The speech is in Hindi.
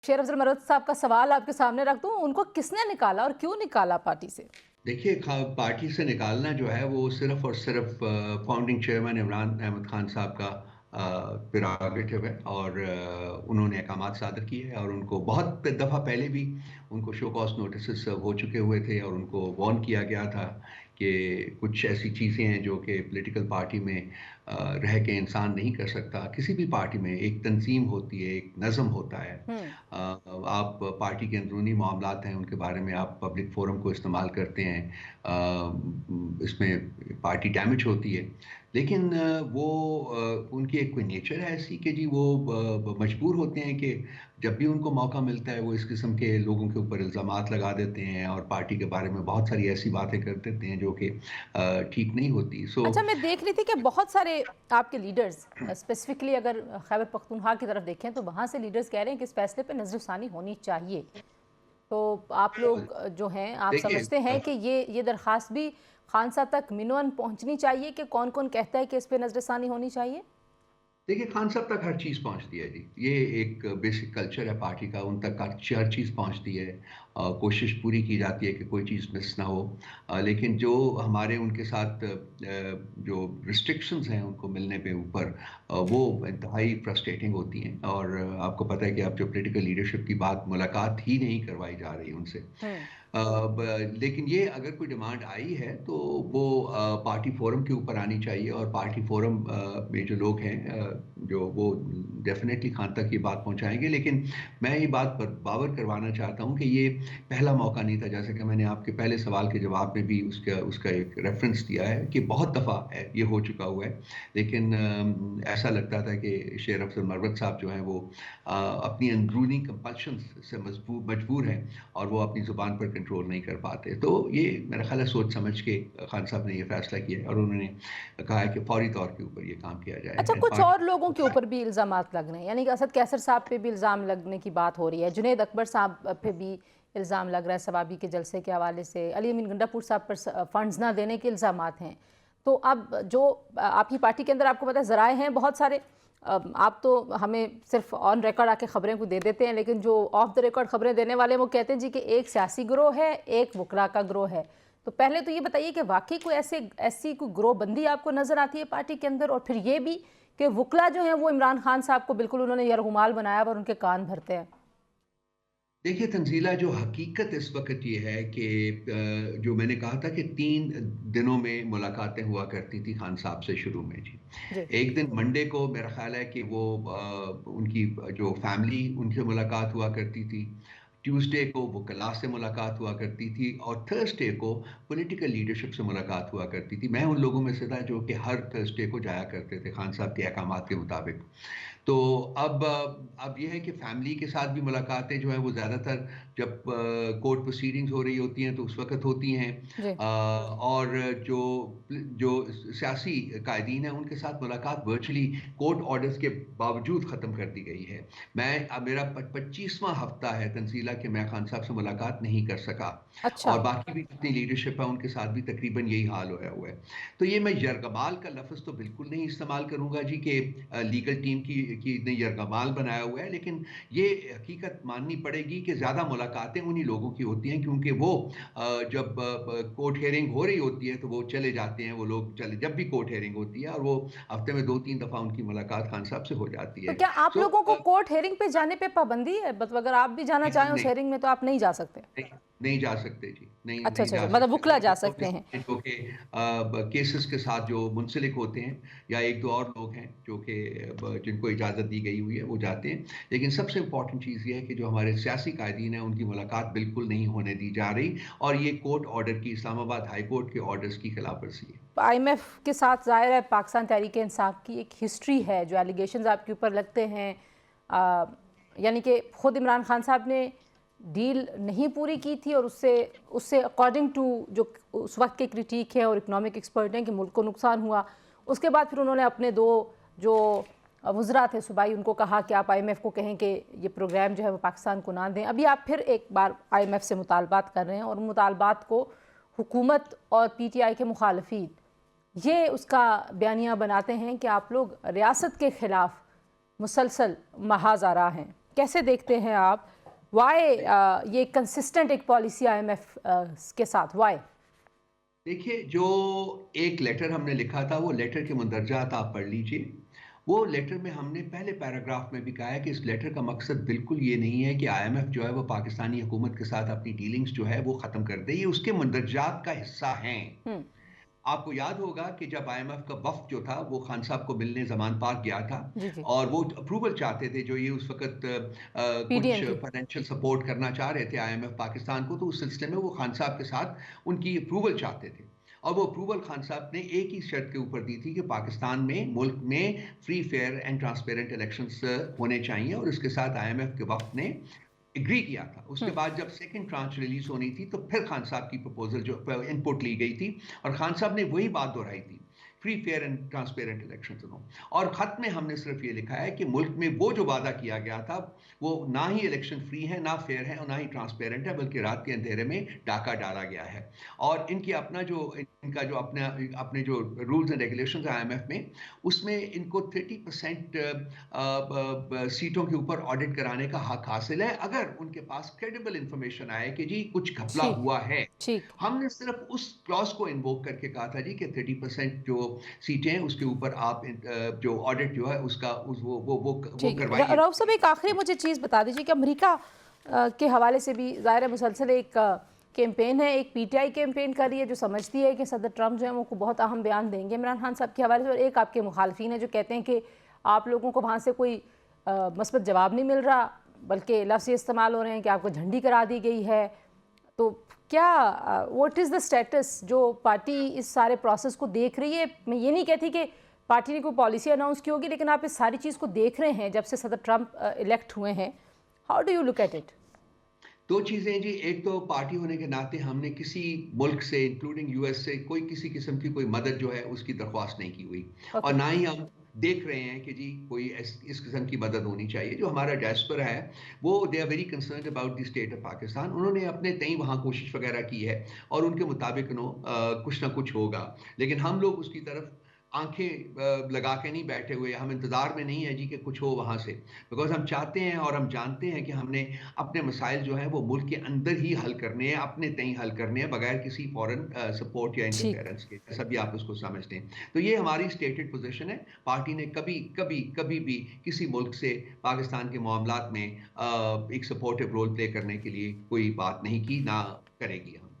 शेर अफजल मरवत साहब का सवाल आपके सामने रख दूं, उनको किसने निकाला और क्यों निकाला पार्टी से? देखिए, पार्टी से निकालना जो है वो सिर्फ़ और सिर्फ़ फाउंडिंग चेयरमैन इमरान अहमद खान साहब का प्रेरोगेटिव है और उन्होंने अहकामात सादर किए हैं और उनको बहुत दफ़ा पहले भी उनको शो कॉज़ नोटिसेस हो चुके हुए थे और उनको वार्न किया गया था कि कुछ ऐसी चीज़ें हैं जो कि पॉलिटिकल पार्टी में रह के इंसान नहीं कर सकता। किसी भी पार्टी में एक तंज़ीम होती है, एक नज़म होता है। हम्म। आप पार्टी के अंदरूनी मामलात हैं, उनके बारे में आप पब्लिक फ़ोरम को इस्तेमाल करते हैं। इसमें पार्टी डैमेज होती है। लेकिन उनकी एक कोई नेचर है ऐसी कि जी वो मजबूर होते हैं कि जब भी उनको मौका मिलता है, वो इस किस्म के लोगों के ऊपर इल्ज़ामात लगा देते हैं और पार्टी के बारे में बहुत सारी ऐसी बातें कर देते हैं जो कि ठीक नहीं होती। अच्छा, मैं देख रही थी कि बहुत सारे आपके लीडर्स, स्पेसिफिकली अगर खैबर पख्तूनख्वा की तरफ देखें तो वहाँ से लीडर्स कह रहे हैं कि इस फैसले पे नज़रसानी होनी चाहिए। तो आप लोग जो हैं, आप देखिए, समझते हैं कि ये दरख्वास्त भी खान साहब तक मिनवन पहुँचनी चाहिए कि कौन कौन कहता है कि इस पे नज़रसानी होनी चाहिए? देखिए, खान साहब तक हर चीज़ पहुँचती है जी। ये एक बेसिक कल्चर है पार्टी का, उन तक हर चीज़ पहुँचती है। कोशिश पूरी की जाती है कि कोई चीज़ मिस ना हो। लेकिन जो हमारे उनके साथ जो रिस्ट्रिक्शंस हैं उनको मिलने पे ऊपर वो इंतहाई फ्रस्ट्रेटिंग होती हैं और आपको पता है कि अब जो पॉलिटिकल लीडरशिप की बात मुलाकात ही नहीं करवाई जा रही उनसे। हम्म। लेकिन ये अगर कोई डिमांड आई है तो वो पार्टी फोरम के ऊपर आनी चाहिए और पार्टी फोरम में जो लोग हैं जो वो डेफिनेटली खान तक ये बात पहुंचाएंगे। लेकिन मैं ये बात पर बावर करवाना चाहता हूं कि ये पहला मौका नहीं था। जैसे कि मैंने आपके पहले सवाल के जवाब में भी उसका उसका एक रेफरेंस दिया है कि बहुत दफ़ा है ये हो चुका हुआ है। लेकिन ऐसा लगता था कि शेर अफजल मरवत साहब जो हैं वो अपनी अंदरूनी कंपल्शन से मजबूर हैं और वो अपनी ज़ुबान पर कंट्रोल नहीं कर पाते। तो ये मेरा ख़्याल है सोच समझ के खान साहब ने ये फ़ैसला किया है और उन्होंने कहा है कि फ़ौरी तौर के ऊपर ये काम किया जाए। अच्छा, कुछ पार्टी और लोगों के ऊपर भी इल्ज़ामात लग रहे हैं, यानी कि असद कैसर साहब पे भी इल्ज़ाम लगने की बात हो रही है, जुनैद अकबर साहब पे भी इल्ज़ाम लग रहा है सवाबी के जलसे के हवाले से, अली अमीन गंडापुर साहब पर फंड्स ना देने के इल्ज़ामात हैं। तो अब जो आपकी पार्टी के अंदर आपको पता है ज़राए हैं बहुत सारे, आप तो हमें सिर्फ ऑन रिकॉर्ड आके खबरें को दे देते हैं, लेकिन जो ऑफ द रिकॉर्ड खबरें देने वाले वो कहते हैं जी कि एक सियासी गिरोह है, एक वकला का गिरोह है। तो पहले तो ये बताइए कि वाकई कोई ऐसी कोई गिरोहबंदी आपको नज़र आती है पार्टी के अंदर, और फिर ये भी कि वकला जो हैं वो इमरान खान साहब को बिल्कुल उन्होंने यरगुमाल बनाया और उनके कान भरते हैं। देखिए तंजीला, जो हकीकत इस वक्त ये है कि जो मैंने कहा था कि 3 दिनों में मुलाकातें हुआ करती थी खान साहब से शुरू में जी। जी। एक दिन मंडे को मेरा ख्याल है कि वो उनकी जो फैमिली उनसे मुलाकात हुआ करती थी। ट्यूसडे को वो वकला से मुलाकात हुआ करती थी और थर्सडे को पॉलिटिकल लीडरशिप से मुलाकात हुआ करती थी। मैं उन लोगों में से था जो कि हर थर्सडे को जाया करते थे खान साहब के अहकामात के मुताबिक। तो अब ये है कि फैमिली के साथ भी मुलाकातें जो है वो ज़्यादातर जब कोर्ट प्रोसीडिंग्स हो रही होती हैं तो उस वक़्त होती हैं। जी। और जो जो सियासी कायदीन हैं उनके साथ मुलाकात वर्चुअली कोर्ट ऑर्डर्स के बावजूद ख़त्म कर दी गई है। मैं अब मेरा 25वां हफ़्ता है तंज़ीला कि मैं खान साहब से मुलाकात नहीं कर सका अच्छा। और बाकी भी जितनी लीडरशिप है उनके साथ भी तकरीबन यही हाल होया हुआ है। तो ये मैं यरगमाल का लफ्ज़ तो बिल्कुल नहीं इस्तेमाल करूँगा जी कि लीगल टीम की ने यरगमाल बनाया हुआ है। लेकिन ये हकीकत माननी पड़ेगी कि ज़्यादा मुलाकातें उन्हीं लोगों की होती हैं क्योंकि वो जब कोर्ट हियरिंग हो रही होती है तो वो चले जाते हैं, वो लोग चले जब भी कोर्ट हियरिंग होती है और वो हफ्ते में 2-3 दफ़ा उनकी मुलाकात खान साहब से हो जाती तो है। क्या आप सो लोगों को कोर्ट हेयरिंग पे जाने पे पाबंदी है? मतलब अगर आप भी जाना चाहें उस नहीं, हेयरिंग में तो आप नहीं जा सकते? नहीं, नहीं जा सकते जी, नहीं अच्छा नहीं अच्छा जा अच्छा, मतलब सकते। वकला सिर्फ़ जा वो लोग सकते हैं। जो कि केसेस के साथ जो मुंसलिक होते हैं या 1-2 और लोग हैं जो कि जिनको इजाज़त दी गई हुई है, वो जाते हैं। लेकिन सबसे इम्पोर्टेंट चीज़ ये है कि जो हमारे सियासी कायदीन हैं, उनकी मुलाकात बिल्कुल नहीं होने दी जा रही और ये कोर्ट ऑर्डर की, इस्लामाबाद हाई कोर्ट के ऑर्डर्स की खिलाफ़वर्ज़ी है। आईएमएफ के साथ ज़ाहिर है पाकिस्तान तहरीक इंसाफ की एक हिस्ट्री है, जो एलिगेशंस आपके ऊपर लगते हैं, आ, यानी कि ख़ुद इमरान खान साहब ने डील नहीं पूरी की थी और उससे उससे अकॉर्डिंग टू जो उस वक्त के क्रिटिक है और इकनॉमिक एक्सपर्ट हैं कि मुल्क को नुकसान हुआ। उसके बाद फिर उन्होंने अपने दो जो वज़रा थे सूबाई, उनको कहा कि आप आईएमएफ को कहें कि ये प्रोग्राम जो है वो पाकिस्तान को ना दें। अभी आप फिर एक बार आईएमएफ से मुतालबात कर रहे हैं और मुतालबात को हुकूमत और पीटीआई के मुखालफी ये उसका बयानिया बनाते हैं कि आप लोग रियासत के ख़िलाफ़ मुसलसल महाज आरा हैं। कैसे देखते हैं आप? वाई ये कंसिस्टेंट एक पॉलिसी आईएमएफ के साथ, वाई? देखिए, जो एक लेटर हमने लिखा था, वो लेटर के मुंदरजात आप पढ़ लीजिए। वो लेटर में हमने पहले पैराग्राफ में भी कहा है कि इस लेटर का मकसद बिल्कुल ये नहीं है कि आईएमएफ जो है वो पाकिस्तानी हुकूमत के साथ अपनी डीलिंग्स जो है वो ख़त्म कर दे। ये उसके मुंदरजात का हिस्सा हैं। हम्म। आपको याद होगा कि जब आईएमएफ का वफ्द जो था वो खान साहब को मिलने जमान पार्क गया था जी जी। और वो अप्रूवल चाहते थे, जो ये उस वक्त कुछ पीडीएम की। फाइनेंशियल सपोर्ट करना चाह रहे थे आईएमएफ पाकिस्तान को, तो उस सिलसिले में वो खान साहब के साथ उनकी अप्रूवल चाहते थे। और वो अप्रूवल खान साहब ने एक ही शर्त के ऊपर दी थी कि पाकिस्तान में, मुल्क में free fair and transparent elections होने चाहिए, और उसके साथ आईएमएफ के वफ्द ने एग्री किया था। उसके बाद जब सेकंड ट्रांच रिलीज होनी थी तो फिर खान साहब की प्रपोजल जो इनपुट ली गई थी, और खान साहब ने वही बात दोहराई थी, free fair and transparent election दोनों। और खत में हमने सिर्फ ये लिखा है कि मुल्क में वो जो वादा किया गया था वो ना ही इलेक्शन फ्री है, ना फेयर है, और ना ही ट्रांसपेरेंट है, बल्कि रात के अंधेरे में डाका डाला गया है। और इनकी अपना जो इनका जो अपने अपने जो रूल्स एंड रेगुलेशंस है आईएमएफ में, उसमें इनको 30% सीटों के ऊपर ऑडिट कराने का हक हासिल है, अगर उनके पास क्रेडिबल इंफॉर्मेशन आए कि जी कुछ घपला ठीक। हुआ है। ठीक। हमने सिर्फ उस क्लॉज को इन्वोक करके कहा था जी कि 30% जो सीटें हैं उसके ऊपर आप जो ऑडिट जो है उसका वो ठीक। करवाइए। रऊफ साहब, एक आखिरी मुझे चीज़ बता दीजिए कि अमेरिका के हवाले से भी ज़ाहिर है मुसलसल एक कैंपेन है, एक पीटीआई कैंपेन कर रही है जो समझती है कि सदर ट्रंप जो है वो बहुत अहम बयान देंगे इमरान खान साहब के हवाले से, और एक आपके मुखालफिन है जो कहते हैं कि आप लोगों को वहाँ से कोई मस्बत जवाब नहीं मिल रहा, बल्कि लफ्ज़ ये इस्तेमाल हो रहे हैं कि आपको झंडी करा दी गई है। तो क्या व्हाट इज़ द स्टेटस जो पार्टी इस सारे प्रोसेस को देख रही है? मैं ये नहीं कहती कि पार्टी ने कोई पॉलिसी अनाउंस की होगी, लेकिन आप इस सारी चीज़ को देख रहे हैं जब से सदर ट्रंप इलेक्ट हुए हैं। How do you look at it? दो चीजें जी, एक तो पार्टी होने के नाते हमने किसी मुल्क से, इंक्लूडिंग यूएस से, कोई किसी किस्म की कोई मदद जो है उसकी दरख्वास्त नहीं की हुई, और ओके। ना ही हम देख रहे हैं कि जी कोई इस किस्म की मदद होनी चाहिए। जो हमारा डायस्पोरा है वो they are very concerned about the state of Pakistan. उन्होंने अपने तय वहाँ कोशिश वगैरह की है और उनके मुताबिक कुछ ना कुछ होगा, लेकिन हम लोग उसकी तरफ आंखें लगा के नहीं बैठे हुए, हम इंतजार में नहीं है जी कि कुछ हो वहां से, बिकॉज हम चाहते हैं और हम जानते हैं कि हमने अपने मसाइल जो है वो मुल्क के अंदर ही हल करने हैं, अपने तय हल करने हैं, बगैर किसी फॉरेन सपोर्ट या ठीक। इंटरफेरेंस के, जैसा भी आप उसको समझते हैं। तो ये हमारी स्टेटेड पोजीशन है। पार्टी ने कभी कभी कभी भी किसी मुल्क से पाकिस्तान के मामलात में एक सपोर्टिव रोल प्ले करने के लिए कोई बात नहीं की, ना करेगी हम।